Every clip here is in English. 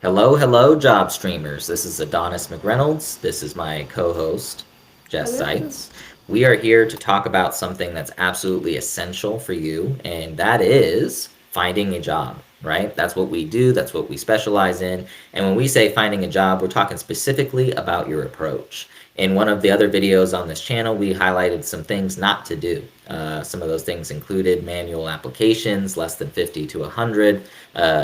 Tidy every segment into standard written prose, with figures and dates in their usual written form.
Hello, hello, job streamers. This is Adonis McReynolds. This is my co host, Jess Hello. Seitz. We are here to talk about something that's absolutely essential for you, and that is finding a job, right? That's what we do, that's what we specialize in. And when we say finding a job, we're talking specifically about your approach. In one of the other videos on this channel, we highlighted some things not to do. Some of those things included manual applications, less than 50 to 100,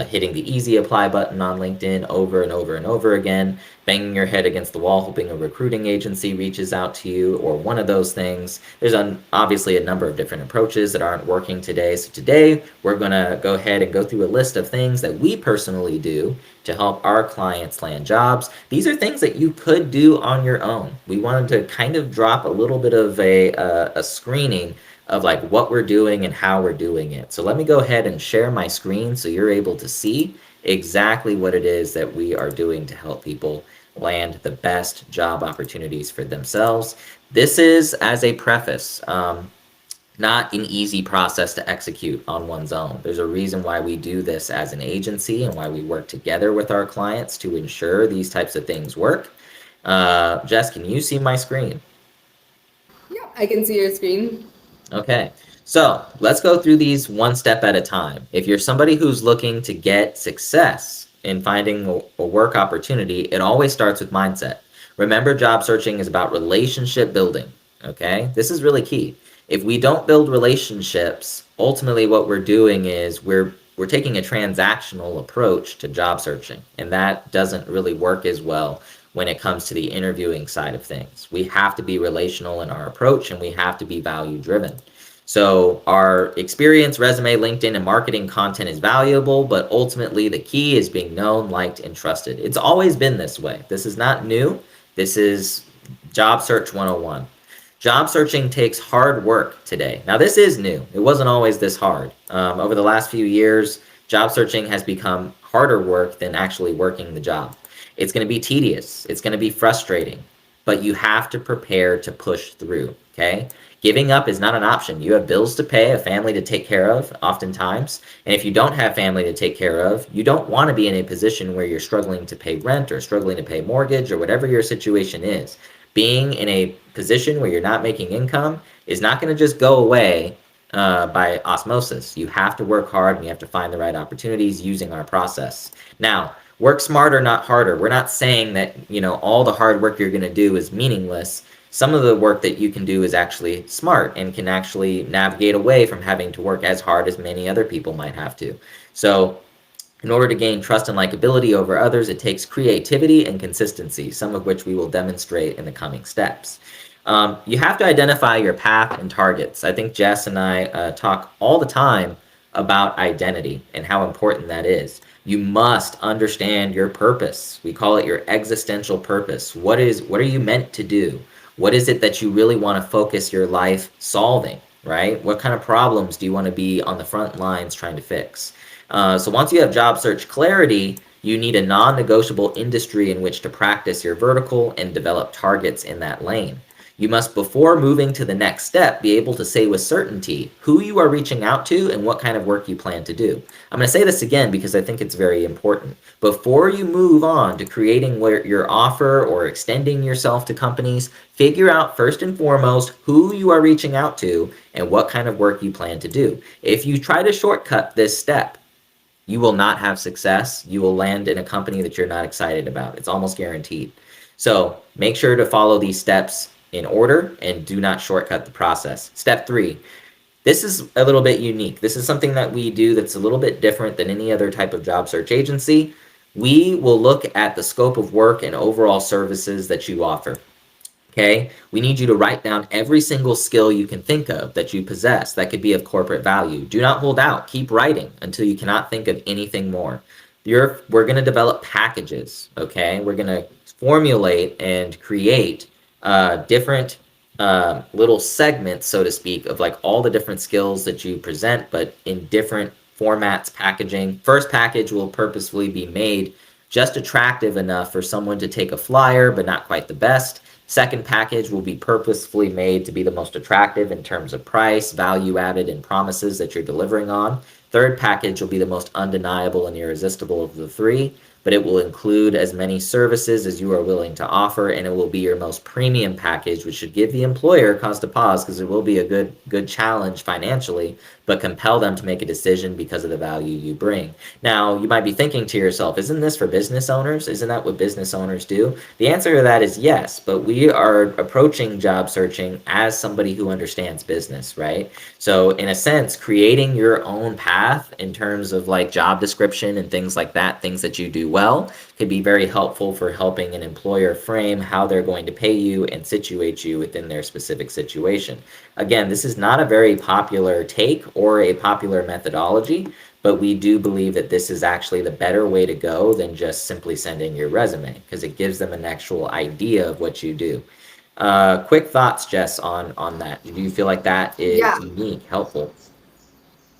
hitting the easy apply button on LinkedIn over and over and over again, banging your head against the wall, hoping a recruiting agency reaches out to you, or one of those things. There's obviously a number of different approaches that aren't working today. So today, we're going to go ahead and go through a list of things that we personally do to help our clients land jobs. These are things that you could do on your own. We wanted to kind of drop a little bit of a screening of like what we're doing and how we're doing it. So let me go ahead and share my screen so you're able to see exactly what it is that we are doing to help people land the best job opportunities for themselves. This is, as a preface, not an easy process to execute on one's own. There's a reason why we do this as an agency and why we work together with our clients to ensure these types of things work. Jess, can you see my screen? Yeah, I can see your screen. Okay, so let's go through these one step at a time. If you're somebody who's looking to get success in finding a work opportunity, it always starts with mindset. Remember, job searching is about relationship building. Okay, this is really key. If we don't build relationships, ultimately what we're doing is we're taking a transactional approach to job searching, and that doesn't really work as well when it comes to the interviewing side of things. We have to be relational in our approach and we have to be value driven. So, our experience, resume, LinkedIn, and marketing content is valuable, but ultimately the key is being known, liked, and trusted. It's always been this way. This is not new. This is job search 101. Job searching takes hard work today. Now, this is new. It wasn't always this hard. Over the last few years, job searching has become harder work than actually working the job. It's going to be tedious. It's going to be frustrating, but you have to prepare to push through. Okay. Giving up is not an option. You have bills to pay, a family to take care of, oftentimes. And if you don't have family to take care of, you don't want to be in a position where you're struggling to pay rent or struggling to pay mortgage or whatever your situation is. Being in a position where you're not making income is not going to just go away by osmosis. You have to work hard and you have to find the right opportunities using our process. Now, work smarter, not harder. We're not saying that, all the hard work you're going to do is meaningless. Some of the work that you can do is actually smart and can actually navigate away from having to work as hard as many other people might have to. So, in order to gain trust and likability over others, it takes creativity and consistency, some of which we will demonstrate in the coming steps. You have to identify your path and targets. I think Jess and I talk all the time about identity and how important that is. You must understand your purpose. We call it your existential purpose. What are you meant to do? What is it that you really want to focus your life solving, right? What kind of problems do you want to be on the front lines trying to fix? So once you have job search clarity, you need a non-negotiable industry in which to practice your vertical and develop targets in that lane. You must, before moving to the next step, be able to say with certainty who you are reaching out to and what kind of work you plan to do. I'm going to say this again because I think it's very important. Before you move on to creating your offer or extending yourself to companies, figure out first and foremost who you are reaching out to and what kind of work you plan to do. If you try to shortcut this step, you will not have success. You will land in a company that you're not excited about. It's almost guaranteed. So make sure to follow these steps in order and do not shortcut the process. Step 3. This is a little bit unique. This is something that we do that's a little bit different than any other type of job search agency. We will look at the scope of work and overall services that you offer. Okay, we need you to write down every single skill you can think of that you possess that could be of corporate value. Do not hold out. Keep writing until you cannot think of anything more. We're going to develop packages. Okay, we're going to formulate and create different little segments, so to speak, of like all the different skills that you present, but in different formats, packaging. First package will purposefully be made just attractive enough for someone to take a flyer, but not quite the best. Second package will be purposefully made to be the most attractive in terms of price, value added, and promises that you're delivering on. Third package will be the most undeniable and irresistible of the three. but it will include as many services as you are willing to offer, and it will be your most premium package, which should give the employer cause to pause because it will be a good challenge financially, but compel them to make a decision because of the value you bring. Now, you might be thinking to yourself, isn't this for business owners? Isn't that what business owners do? The answer to that is yes, but we are approaching job searching as somebody who understands business, right? So, in a sense, creating your own path in terms of like job description and things like that, things that you do well, could be very helpful for helping an employer frame how they're going to pay you and situate you within their specific situation. Again, this is not a very popular take or a popular methodology, but we do believe that this is actually the better way to go than just simply sending your resume because it gives them an actual idea of what you do. Quick thoughts, Jess, on that. Do you feel like that is Yeah. unique, helpful?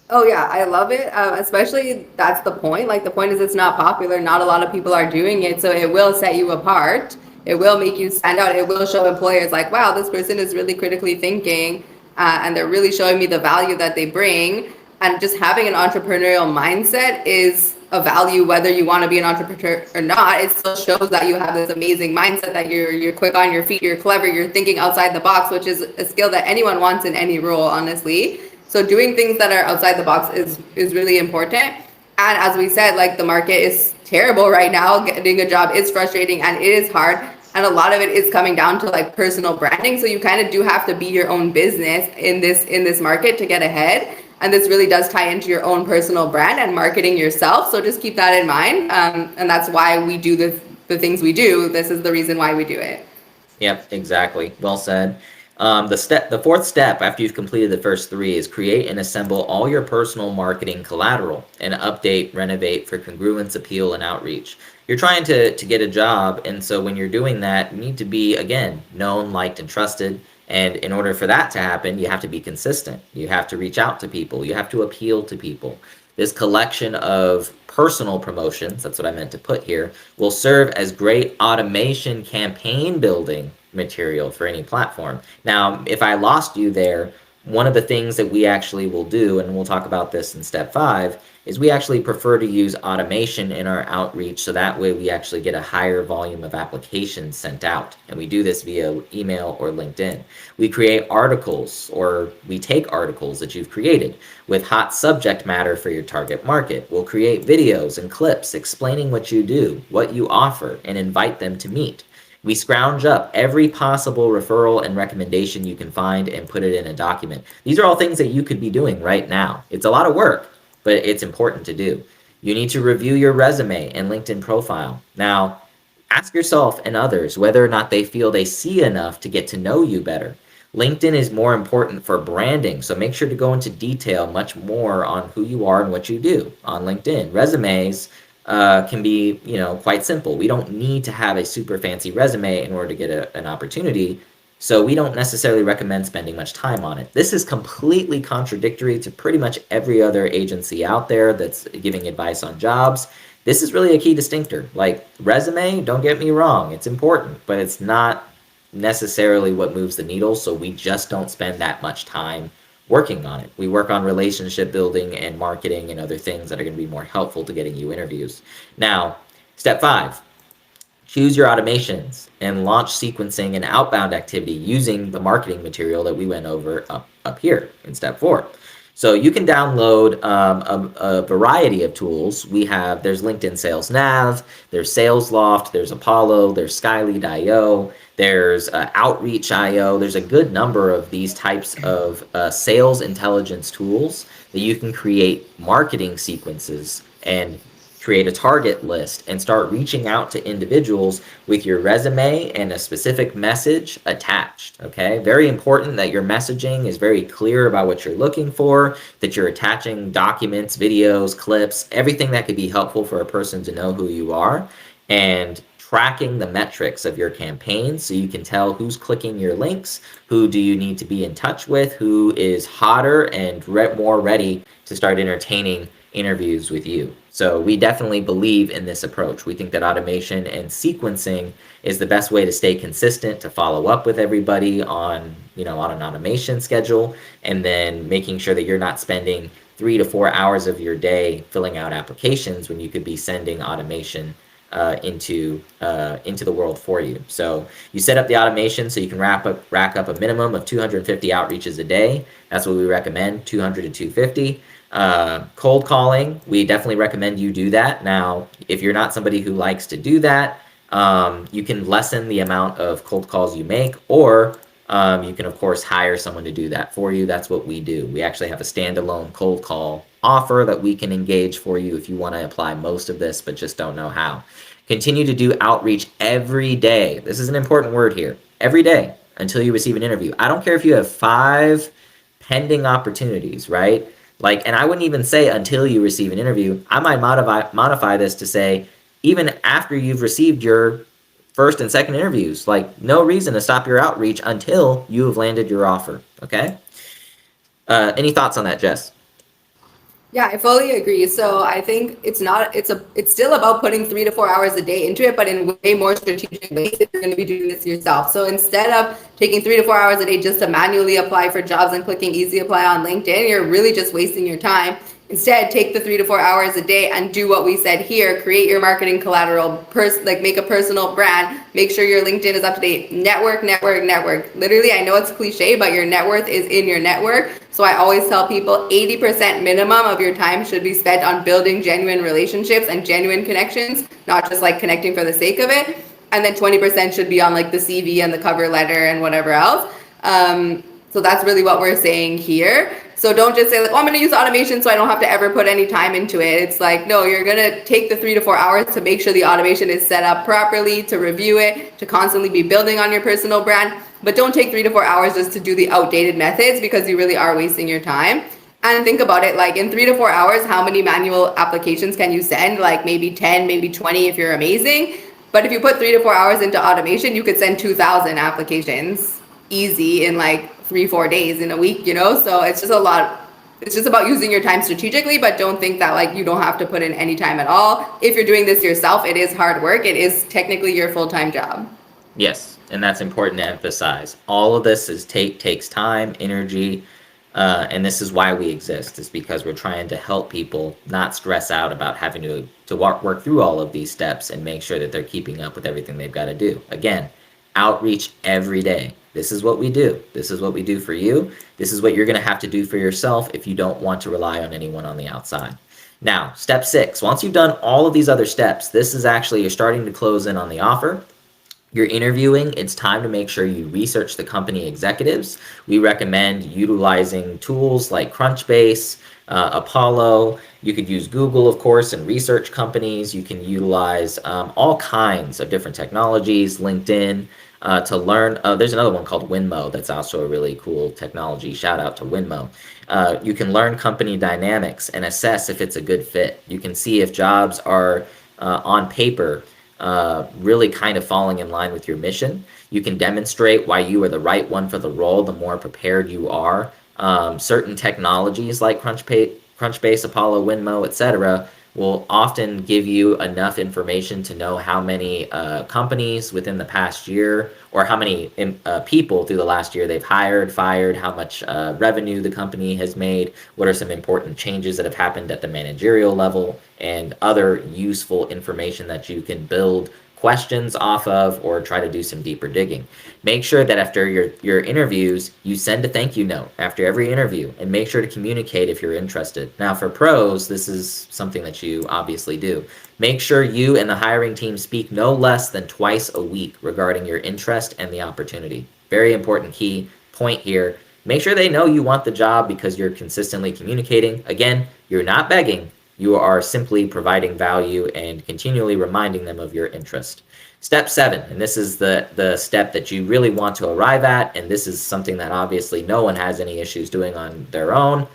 Oh yeah, I love it. Especially that's the point. Like the point is, it's not popular. Not a lot of people are doing it, so it will set you apart. It will make you stand out. It will show employers like, wow, this person is really critically thinking, and they're really showing me the value that they bring. And just having an entrepreneurial mindset is a value, whether you want to be an entrepreneur or not. It still shows that you have this amazing mindset, that you're quick on your feet, you're clever, you're thinking outside the box, which is a skill that anyone wants in any role, honestly. So doing things that are outside the box is really important. And as we said, like the market is terrible right now. Getting a job is frustrating and it is hard. And a lot of it is coming down to like personal branding. So you kind of do have to be your own business in this market to get ahead. And this really does tie into your own personal brand and marketing yourself. So just keep that in mind. And that's why we do the things we do. This is the reason why we do it. Yep, exactly. Well said. The fourth step after you've completed the first three is create and assemble all your personal marketing collateral and update, renovate for congruence, appeal, and outreach. You're trying to get a job, and so when you're doing that, you need to be again known, liked, and trusted. And in order for that to happen, you have to be consistent. You have to reach out to people. You have to appeal to people. This collection of personal promotions, that's what I meant to put here, will serve as great automation campaign building material for any platform. Now, if I lost you there, one of the things that we actually will do, and we'll talk about this in step 5, is we actually prefer to use automation in our outreach so that way we actually get a higher volume of applications sent out. And we do this via email or LinkedIn. We create articles, or we take articles that you've created with hot subject matter for your target market. We'll create videos and clips explaining what you do, what you offer, and invite them to meet. We scrounge up every possible referral and recommendation you can find and put it in a document. These are all things that you could be doing right now. It's a lot of work, but it's important to do. You need to review your resume and LinkedIn profile. Now, ask yourself and others whether or not they feel they see enough to get to know you better. LinkedIn is more important for branding, so make sure to go into detail much more on who you are and what you do on LinkedIn. Resumes can be, quite simple. We don't need to have a super fancy resume in order to get an opportunity, so we don't necessarily recommend spending much time on it. This is completely contradictory to pretty much every other agency out there that's giving advice on jobs. This is really a key distinctor. Like resume, don't get me wrong, it's important, but it's not necessarily what moves the needle, so we just don't spend that much time working on it. We work on relationship building and marketing and other things that are going to be more helpful to getting you interviews. Now, step 5, choose your automations and launch sequencing and outbound activity using the marketing material that we went over up here in step 4. So you can download a variety of tools. There's LinkedIn Sales Nav, there's Sales Loft, there's Apollo, there's Skylead.io, there's Outreach.io. There's a good number of these types of sales intelligence tools that you can create marketing sequences and create a target list and start reaching out to individuals with your resume and a specific message attached. Okay, very important that your messaging is very clear about what you're looking for, that you're attaching documents, videos, clips, everything that could be helpful for a person to know who you are, and tracking the metrics of your campaign so you can tell who's clicking your links, who do you need to be in touch with, who is hotter and more ready to start entertaining interviews with you. So we definitely believe in this approach. We think that automation and sequencing is the best way to stay consistent, to follow up with everybody on an automation schedule, and then making sure that you're not spending 3 to 4 hours of your day filling out applications when you could be sending automation into the world for you. So you set up the automation so you can rack up a minimum of 250 outreaches a day. That's what we recommend, 200 to 250. Cold calling, we definitely recommend you do that. Now, if you're not somebody who likes to do that, you can lessen the amount of cold calls you make, or you can, of course, hire someone to do that for you. That's what we do. We actually have a standalone cold call offer that we can engage for you if you want to apply most of this, but just don't know how. Continue to do outreach every day. This is an important word here. Every day until you receive an interview. I don't care if you have 5 pending opportunities, right? Like, and I wouldn't even say until you receive an interview. I might modify this to say even after you've received your first and second interviews. Like, no reason to stop your outreach until you have landed your offer. Okay. Any thoughts on that, Jess? Yeah, I fully agree. So I think it's still about putting 3 to 4 hours a day into it, but in way more strategic ways if you're going to be doing this yourself. So instead of taking 3 to 4 hours a day just to manually apply for jobs and clicking easy apply on LinkedIn, you're really just wasting your time. Instead, take the 3 to 4 hours a day and do what we said here. Create your marketing collateral, make a personal brand. Make sure your LinkedIn is up to date. Network, network, network. Literally, I know it's cliche, but your net worth is in your network. So I always tell people 80% minimum of your time should be spent on building genuine relationships and genuine connections, not just like connecting for the sake of it. And then 20% should be on like the CV and the cover letter and whatever else. So that's really what we're saying here. So don't just say like, oh, I'm going to use automation so I don't have to ever put any time into it. It's like, no, you're going to take the 3 to 4 hours to make sure the automation is set up properly, to review it, to constantly be building on your personal brand. But don't take 3 to 4 hours just to do the outdated methods, because you really are wasting your time. And think about it, like in 3 to 4 hours, how many manual applications can you send? Like maybe 10, maybe 20 if you're amazing. But if you put 3 to 4 hours into automation, you could send 2,000 applications easy in like 3, 4 days in a week, you know? So it's just a lot. It's just about using your time strategically, but don't think that like you don't have to put in any time at all. If you're doing this yourself, it is hard work. It is technically your full-time job. Yes, and that's important to emphasize. All of this takes time, energy, and this is why we exist. Is because we're trying to help people not stress out about having to work through all of these steps and make sure that they're keeping up with everything they've got to do. Again, outreach every day. This is what we do. This is what we do for you. This is what you're going to have to do for yourself if you don't want to rely on anyone on the outside. Now, step 6. Once you've done all of these other steps, this is actually you're starting to close in on the offer. You're interviewing, it's time to make sure you research the company executives. We recommend utilizing tools like Crunchbase, Apollo. You could use Google, of course, and research companies. You can utilize all kinds of different technologies, LinkedIn, to learn. There's another one called Winmo that's also a really cool technology. Shout out to Winmo. You can learn company dynamics and assess if it's a good fit. You can see if jobs are on paper really kind of falling in line with your mission. You can demonstrate why you are the right one for the role the more prepared you are. Certain technologies like Crunchbase, Apollo, Winmo, etc., will often give you enough information to know how many companies within the past year, or how many people through the last year they've hired, fired, how much revenue the company has made, what are some important changes that have happened at the managerial level, and other useful information that you can build questions off of or try to do some deeper digging. Make sure that after your interviews, you send a thank you note after every interview, and make sure to communicate if you're interested. Now, for pros, this is something that you obviously do. Make sure you and the hiring team speak no less than twice a week regarding your interest and the opportunity. Very important key point here. Make sure they know you want the job because you're consistently communicating. Again, you're not begging. You are simply providing value and continually reminding them of your interest. Step 7, and this is the step that you really want to arrive at, and this is something that obviously no one has any issues doing on their own.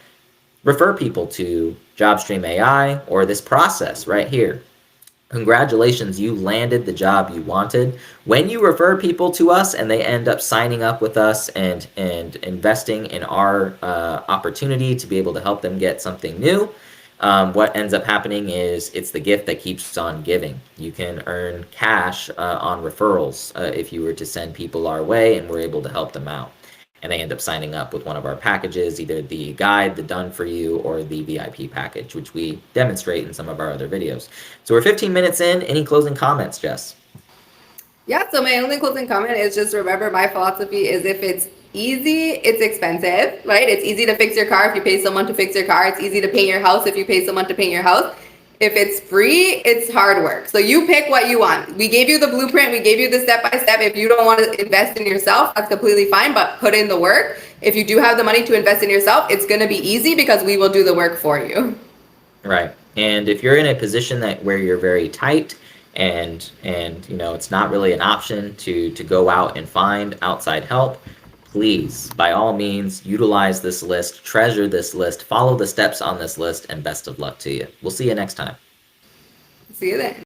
Refer people to JobStream AI or this process right here. Congratulations, you landed the job you wanted. When you refer people to us and they end up signing up with us and investing in our opportunity to be able to help them get something new, what ends up happening is it's the gift that keeps on giving. You can earn cash on referrals if you were to send people our way and we're able to help them out. and they end up signing up with one of our packages, either the guide, the done for you, or the VIP package, which we demonstrate in some of our other videos. So we're 15 minutes in. Any closing comments, Jess? Yeah, so my only closing comment is just remember my philosophy is if it's easy, it's expensive, right? It's easy to fix your car if you pay someone to fix your car. It's easy to paint your house if you pay someone to paint your house. If it's free, it's hard work. So you pick what you want. We gave you the blueprint, we gave you the step by step. If you don't want to invest in yourself, that's completely fine, but put in the work. If you do have the money to invest in yourself, it's going to be easy because we will do the work for you. Right. And if you're in a position that where you're very tight and it's not really an option to go out and find outside help, please, by all means, utilize this list, treasure this list, follow the steps on this list, and best of luck to you. We'll see you next time. See you then.